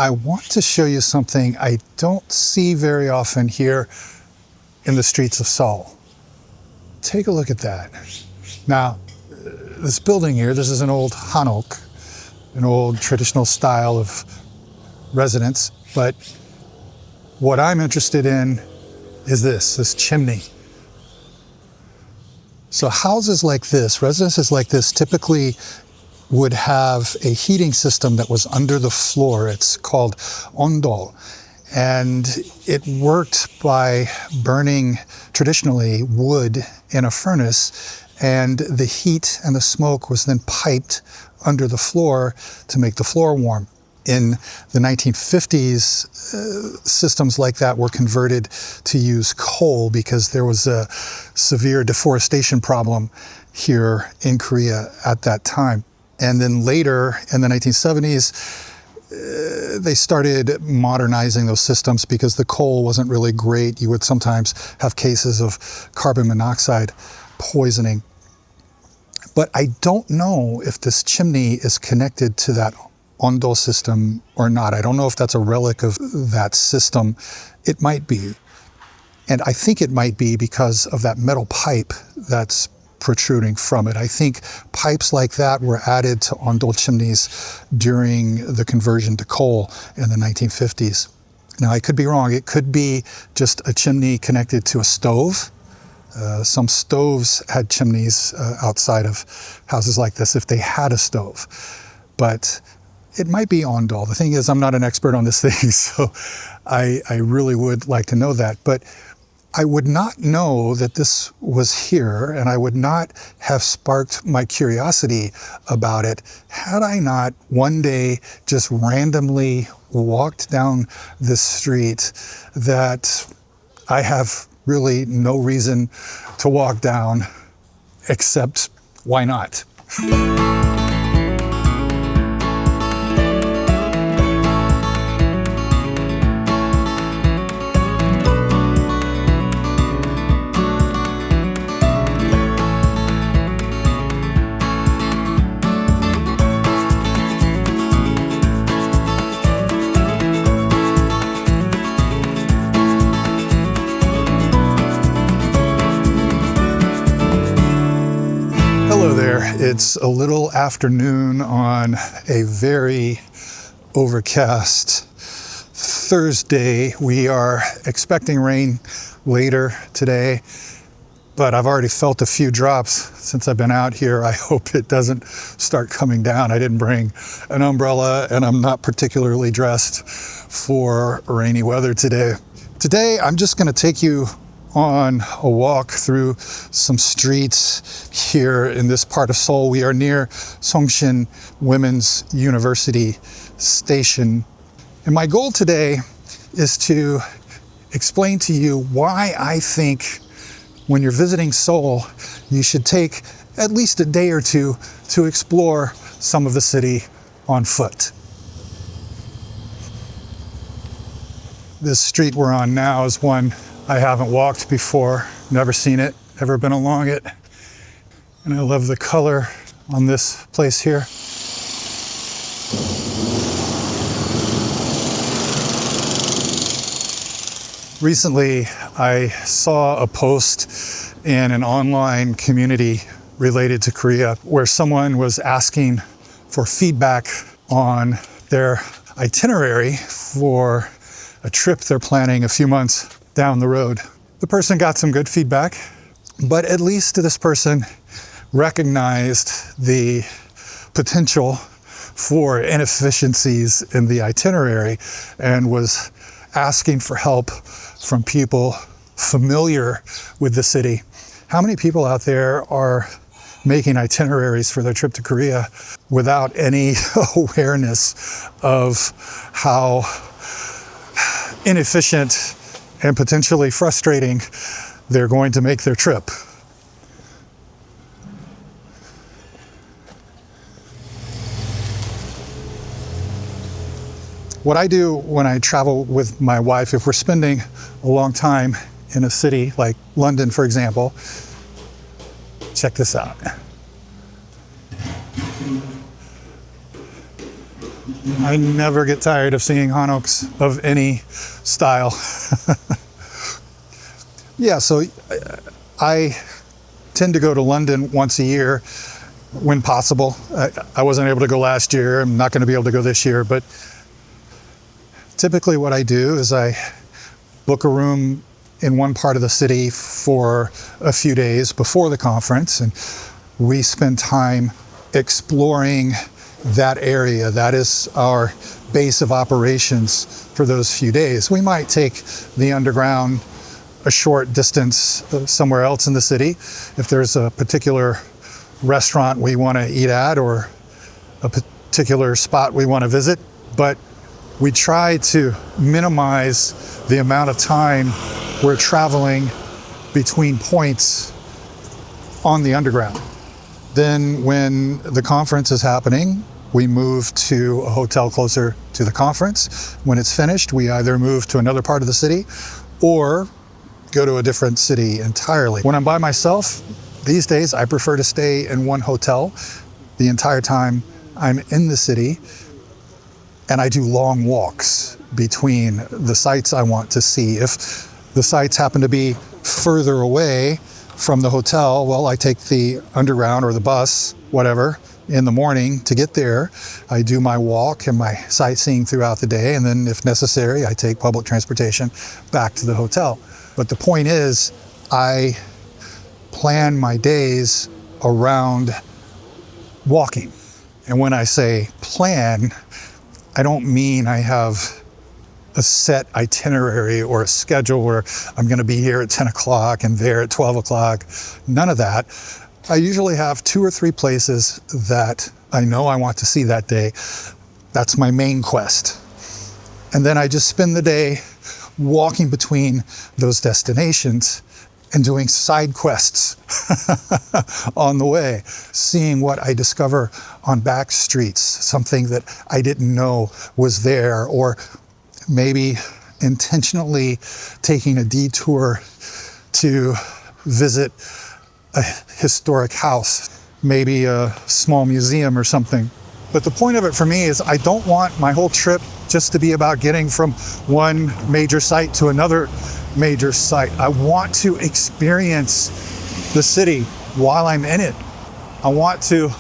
I want to show you something I don't see very often here in the streets of Seoul. Take a look at that. Now, this building here, this is an old hanok, an old traditional style of residence, but what I'm interested in is this chimney. So houses like this, residences like this, typically would have a heating system that was under the floor. It's called Ondol. And it worked by burning, traditionally, wood in a furnace, and the heat and the smoke was then piped under the floor to make the floor warm. In the 1950s, systems like that were converted to use coal because there was a severe deforestation problem here in Korea at that time. And then later, in the 1970s, they started modernizing those systems because the coal wasn't really great. You would sometimes have cases of carbon monoxide poisoning. But I don't know if this chimney is connected to that Ondol system or not. I don't know if that's a relic of that system. It might be. And I think it might be because of that metal pipe that's protruding from it. I think pipes like that were added to Ondol chimneys during the conversion to coal in the 1950s. Now, I could be wrong. It could be just a chimney connected to a stove. Some stoves had chimneys outside of houses like this if they had a stove. But it might be Ondol. The thing is, I'm not an expert on this thing, so I really would like to know that. But I would not know that this was here, and I would not have sparked my curiosity about it had I not one day just randomly walked down this street that I have really no reason to walk down, except why not? Hello there. It's a little afternoon on a very overcast Thursday. We are expecting rain later today, but I've already felt a few drops since I've been out here. I hope it doesn't start coming down. I didn't bring an umbrella, and I'm not particularly dressed for rainy weather today. Today, I'm just going to take you on a walk through some streets here in this part of Seoul. We are near Sungshin Women's University Station. And my goal today is to explain to you why I think when you're visiting Seoul, you should take at least a day or two to explore some of the city on foot. This street we're on now is one I haven't walked before, never seen it, never been along it. And I love the color on this place here. Recently, I saw a post in an online community related to Korea where someone was asking for feedback on their itinerary for a trip they're planning a few months down the road. The person got some good feedback, but at least this person recognized the potential for inefficiencies in the itinerary and was asking for help from people familiar with the city. How many people out there are making itineraries for their trip to Korea without any awareness of how inefficient and potentially frustrating they're going to make their trip? What I do when I travel with my wife, if we're spending a long time in a city like London, for example, check this out. I never get tired of seeing hanoks of any style. Yeah, so I tend to go to London once a year when possible. I wasn't able to go last year. I'm not going to be able to go this year, but typically what I do is I book a room in one part of the city for a few days before the conference, and we spend time exploring that area. That is our base of operations for those few days. We might take the underground a short distance somewhere else in the city if there's a particular restaurant we want to eat at or a particular spot we want to visit, but we try to minimize the amount of time we're traveling between points on the underground. Then when the conference is happening, we move to a hotel closer to the conference. When it's finished, we either move to another part of the city or go to a different city entirely. When I'm by myself, these days I prefer to stay in one hotel the entire time I'm in the city, and I do long walks between the sites I want to see. If the sites happen to be further away from the hotel, well, I take the underground or the bus, whatever, in the morning to get there. I do my walk and my sightseeing throughout the day, and then if necessary, I take public transportation back to the hotel. But the point is, I plan my days around walking. And when I say plan, I don't mean I have a set itinerary or a schedule where I'm going to be here at 10 o'clock and there at 12 o'clock. None of that. I usually have 2 or 3 places that I know I want to see that day. That's my main quest. And then I just spend the day walking between those destinations and doing side quests on the way, seeing what I discover on back streets, something that I didn't know was there, or maybe intentionally taking a detour to visit a historic house, maybe a small museum or something. But the point of it for me is I don't want my whole trip just to be about getting from one major site to another major site. I want to experience the city while I'm in it. I want to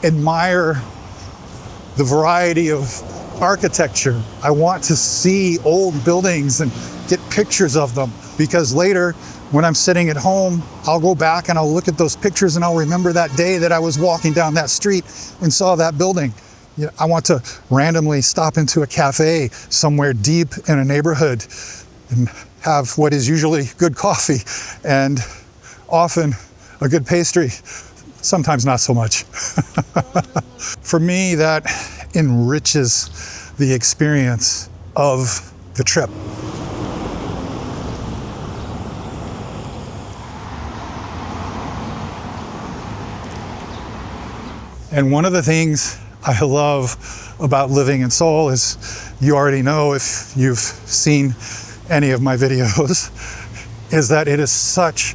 admire the variety of architecture. I want to see old buildings and get pictures of them, because later when I'm sitting at home, I'll go back and I'll look at those pictures and I'll remember that day that I was walking down that street and saw that building. You know, I want to randomly stop into a cafe somewhere deep in a neighborhood and have what is usually good coffee and often a good pastry, sometimes not so much. For me, that enriches the experience of the trip. And one of the things I love about living in Seoul is, you already know if you've seen any of my videos, is that it is such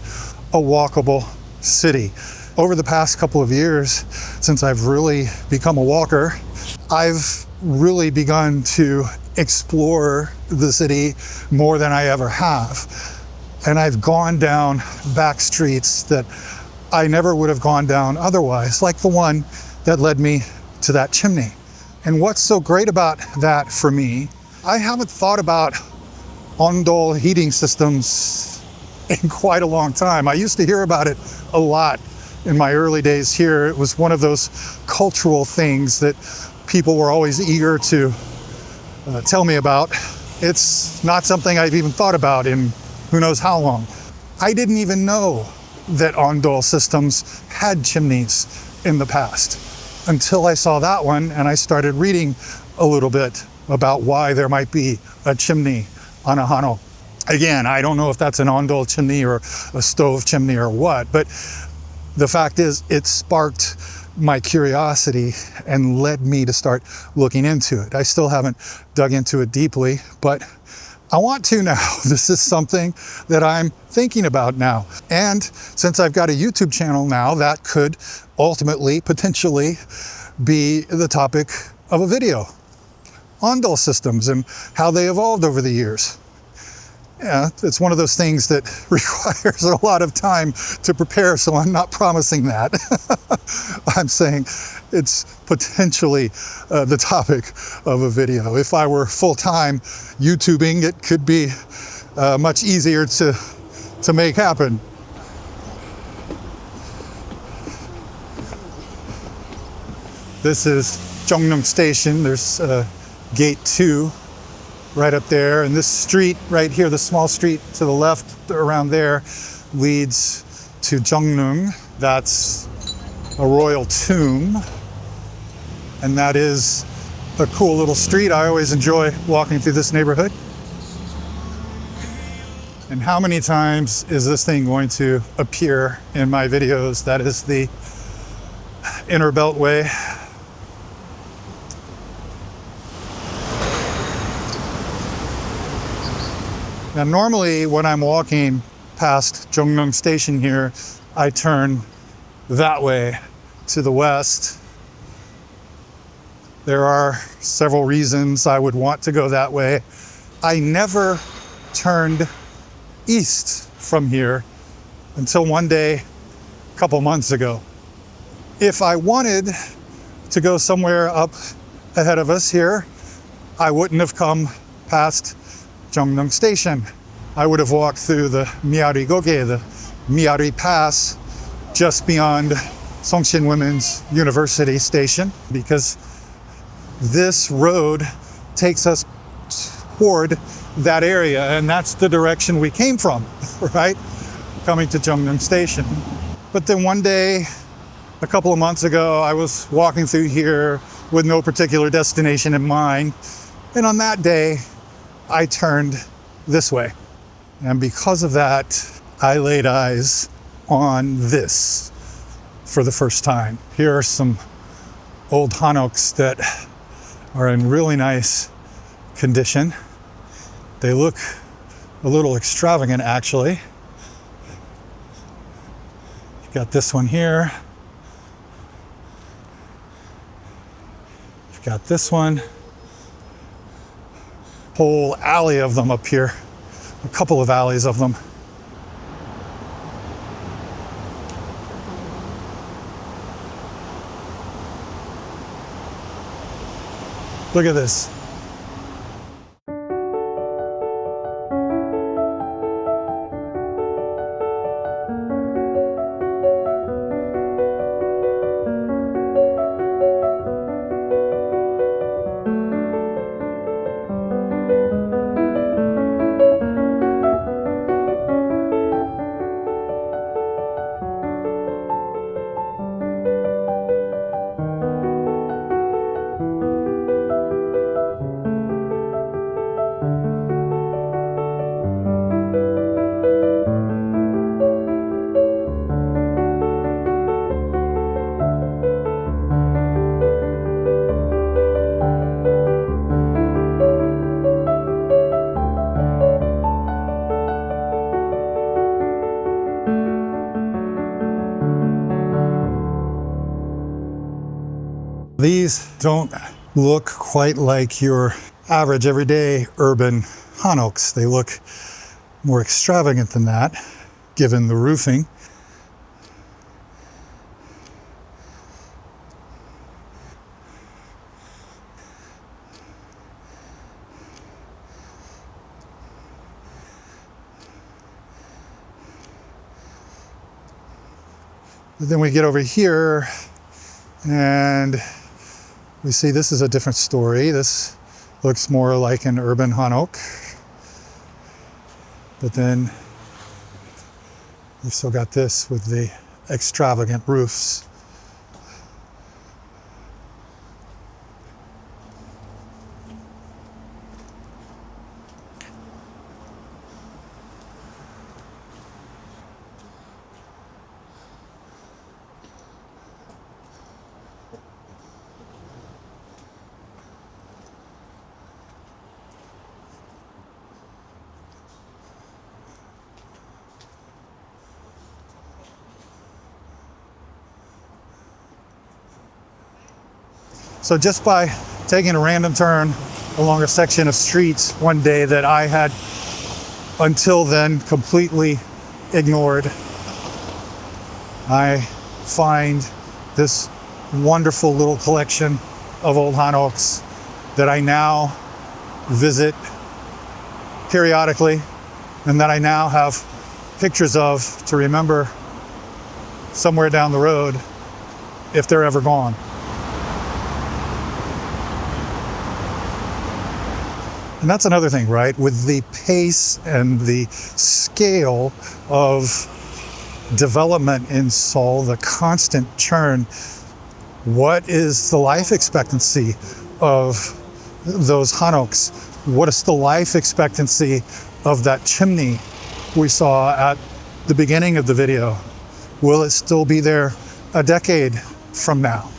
a walkable city. Over the past couple of years, since I've really become a walker, I've really begun to explore the city more than I ever have. And I've gone down back streets that I never would have gone down otherwise, like the one that led me to that chimney. And what's so great about that for me, I haven't thought about Ondol heating systems in quite a long time. I used to hear about it a lot in my early days here. It was one of those cultural things that people were always eager to tell me about. It's not something I've even thought about in who knows how long. I didn't even know that Ondol systems had chimneys in the past until I saw that one and I started reading a little bit about why there might be a chimney on a hanok. Again, I don't know if that's an Ondol chimney or a stove chimney or what, but the fact is it sparked my curiosity and led me to start looking into it. I still haven't dug into it deeply, but I want to now. This is something that I'm thinking about now. And since I've got a YouTube channel now, that could ultimately, potentially be the topic of a video. Ondol systems and how they evolved over the years. Yeah, it's one of those things that requires a lot of time to prepare, so I'm not promising that. I'm saying it's potentially the topic of a video. If I were full-time YouTubing, it could be much easier to make happen. This is Jeongneung Station. There's gate 2 right up there, and this street right here, the small street to the left around there, leads to Jeongneung. That's a royal tomb, and that is a cool little street. I always enjoy walking through this neighborhood. And how many times is this thing going to appear in my videos? That is the Inner Beltway. Now, normally when I'm walking past Jeongneung Station here, I turn that way to the west. There are several reasons I would want to go that way. I never turned east from here until one day, a couple months ago. If I wanted to go somewhere up ahead of us here, I wouldn't have come past Jeongneung Station. I would have walked through the Miari-goge, the Miari Pass, just beyond Sungshin Women's University Station, because this road takes us toward that area, and that's the direction we came from, right? Coming to Jeongneung Station. But then one day, a couple of months ago, I was walking through here with no particular destination in mind, and on that day, I turned this way. And because of that, I laid eyes on this for the first time. Here are some old hanoks that are in really nice condition. They look a little extravagant, actually. You've got this one here. You've got this one. Whole alley of them up here, a couple of alleys of them. Look at this. These don't look quite like your average everyday urban hanoks. They look more extravagant than that, given the roofing. But then we get over here and we see this is a different story. This looks more like an urban hanok. But then we've still got this with the extravagant roofs. So just by taking a random turn along a section of streets one day that I had until then completely ignored. I find this wonderful little collection of old hanoks that I now visit periodically and that I now have pictures of to remember somewhere down the road if they're ever gone. And that's another thing, right? With the pace and the scale of development in Seoul, the constant churn, what is the life expectancy of those hanoks? What is the life expectancy of that chimney we saw at the beginning of the video? Will it still be there a decade from now?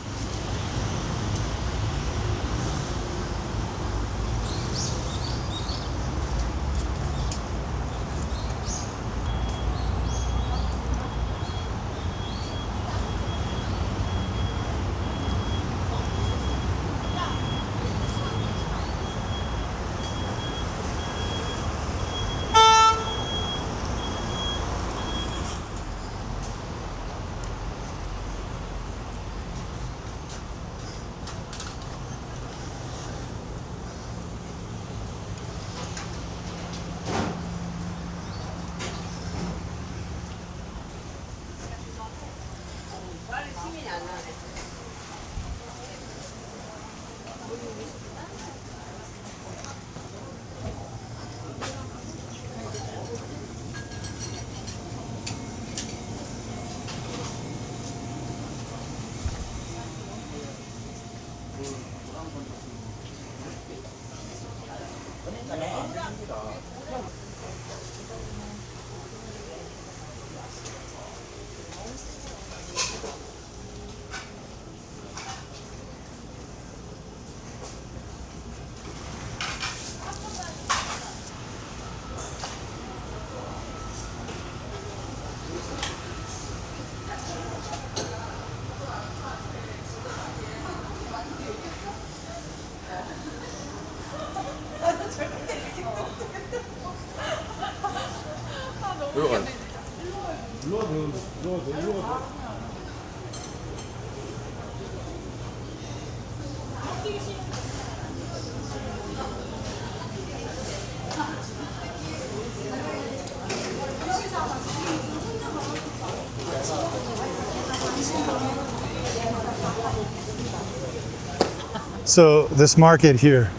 So this market here,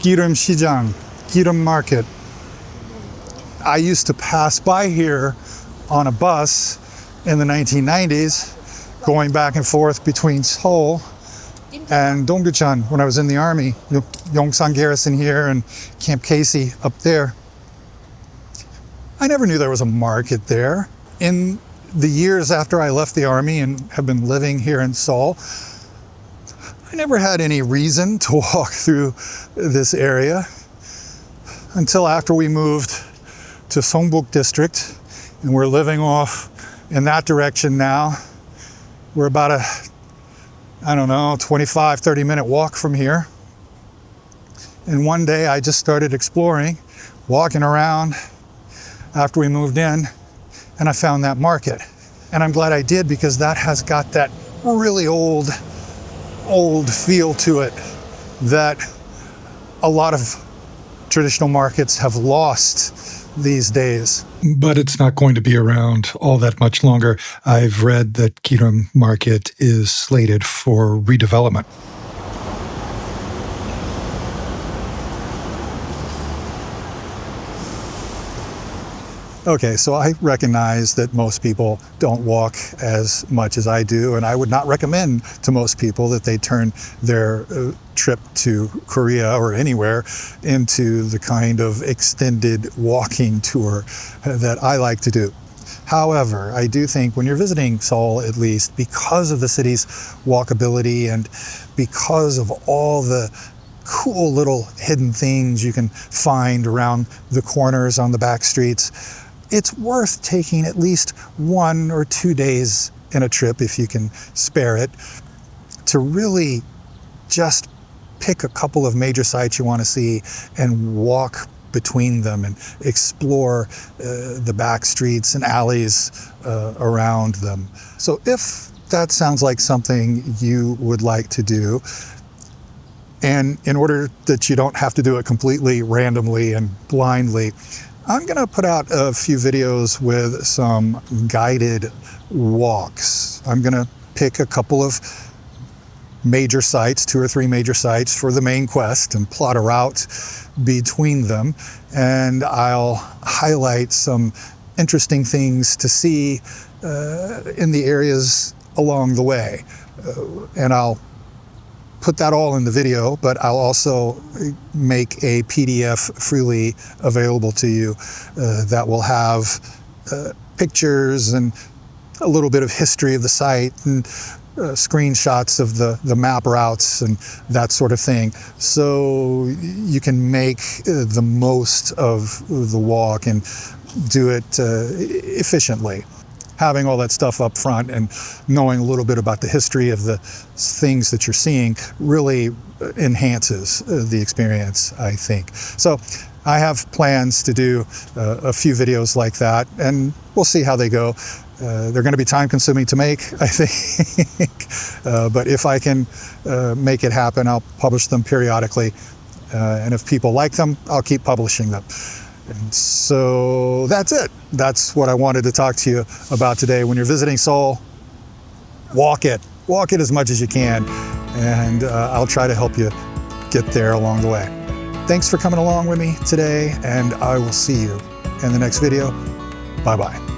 Gireum 시장, Gireum Market. I used to pass by here on a bus in the 1990s, going back and forth between Seoul and Donggucheon when I was in the army. Yongsan Garrison here and Camp Casey up there. I never knew there was a market there. In the years after I left the army and have been living here in Seoul, I never had any reason to walk through this area until after we moved to Songbuk district, and we're living off in that direction now. We're about a, I don't know, 25, 30-minute walk from here. And one day I just started exploring, walking around after we moved in, and I found that market. And I'm glad I did, because that has got that really old feel to it that a lot of traditional markets have lost these days. But it's not going to be around all that much longer. I've read that Gireum Market is slated for redevelopment. Okay, so I recognize that most people don't walk as much as I do, and I would not recommend to most people that they turn their trip to Korea or anywhere into the kind of extended walking tour that I like to do. However, I do think when you're visiting Seoul, at least, because of the city's walkability and because of all the cool little hidden things you can find around the corners on the back streets, it's worth taking at least 1 or 2 days in a trip, if you can spare it, to really just pick a couple of major sites you want to see and walk between them and explore the back streets and alleys around them. So if that sounds like something you would like to do, and in order that you don't have to do it completely randomly and blindly, I'm going to put out a few videos with some guided walks. I'm going to pick a couple of major sites, 2 or 3 major sites for the main quest, and plot a route between them. And I'll highlight some interesting things to see in the areas along the way. And I'll put that all in the video, but I'll also make a PDF freely available to you that will have pictures and a little bit of history of the site and screenshots of the map routes and that sort of thing. So you can make the most of the walk and do it efficiently. Having all that stuff up front and knowing a little bit about the history of the things that you're seeing really enhances the experience, I think. So I have plans to do a few videos like that, and we'll see how they go. They're going to be time consuming to make, I think, but if I can make it happen, I'll publish them periodically. And if people like them, I'll keep publishing them. And so that's it. That's what I wanted to talk to you about today. When you're visiting Seoul, walk it. Walk it as much as you can. And I'll try to help you get there along the way. Thanks for coming along with me today, and I will see you in the next video. Bye-bye.